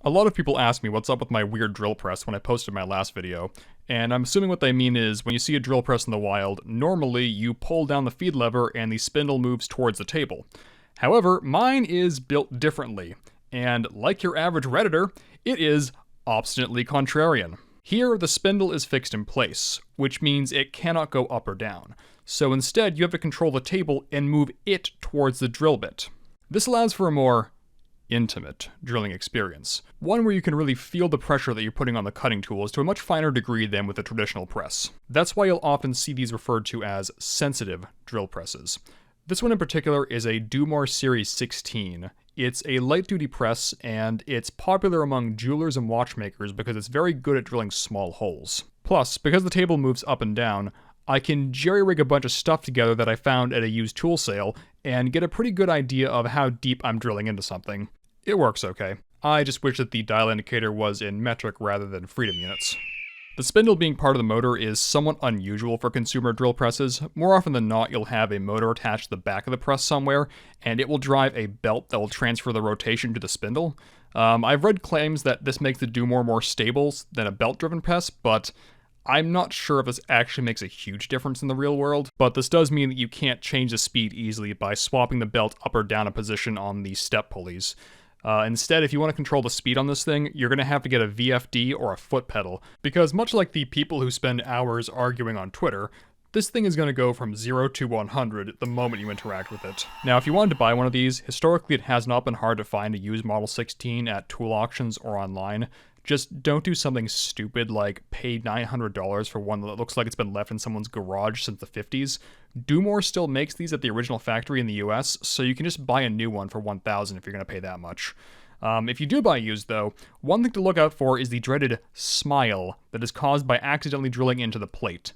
A lot of people ask me what's up with my weird drill press when I posted my last video, and I'm assuming what they mean is when you see a drill press in the wild, normally you pull down the feed lever and the spindle moves towards the table. However, mine is built differently, and like your average Redditor, it is obstinately contrarian. Here, the spindle is fixed in place, which means it cannot go up or down. So instead, you have to control the table and move it towards the drill bit. This allows for a more intimate drilling experience. One where you can really feel the pressure that you're putting on the cutting tools to a much finer degree than with a traditional press. That's why you'll often see these referred to as sensitive drill presses. This one in particular is a Dumore Series 16. It's a light-duty press, and it's popular among jewelers and watchmakers because it's very good at drilling small holes. Plus, because the table moves up and down, I can jerry-rig a bunch of stuff together that I found at a used tool sale and get a pretty good idea of how deep I'm drilling into something. It works okay. I just wish that the dial indicator was in metric rather than freedom units. The spindle being part of the motor is somewhat unusual for consumer drill presses. More often than not, you'll have a motor attached to the back of the press somewhere, and it will drive a belt that will transfer the rotation to the spindle. I've read claims that this makes the Dumore more stable than a belt-driven press, but I'm not sure if this actually makes a huge difference in the real world, but this does mean that you can't change the speed easily by swapping the belt up or down a position on the step pulleys. Instead, if you want to control the speed on this thing, you're going to have to get a VFD or a foot pedal, because much like the people who spend hours arguing on Twitter, this thing is going to go from 0 to 100 the moment you interact with it. Now, if you wanted to buy one of these, historically it has not been hard to find a used Model 16 at tool auctions or online. Just don't do something stupid like pay $900 for one that looks like it's been left in someone's garage since the 50s. Dumore still makes these at the original factory in the US, so you can just buy a new one for $1,000 if you're going to pay that much. If you do buy used, though, one thing to look out for is the dreaded smile that is caused by accidentally drilling into the plate.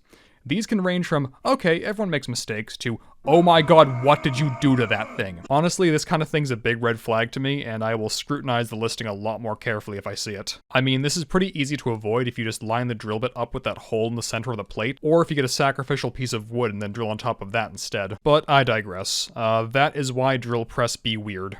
These can range from, okay, everyone makes mistakes, to, oh my god, what did you do to that thing? Honestly, this kind of thing's a big red flag to me, and I will scrutinize the listing a lot more carefully if I see it. I mean, this is pretty easy to avoid if you just line the drill bit up with that hole in the center of the plate, or if you get a sacrificial piece of wood and then drill on top of that instead. But I digress. That is why drill press be weird.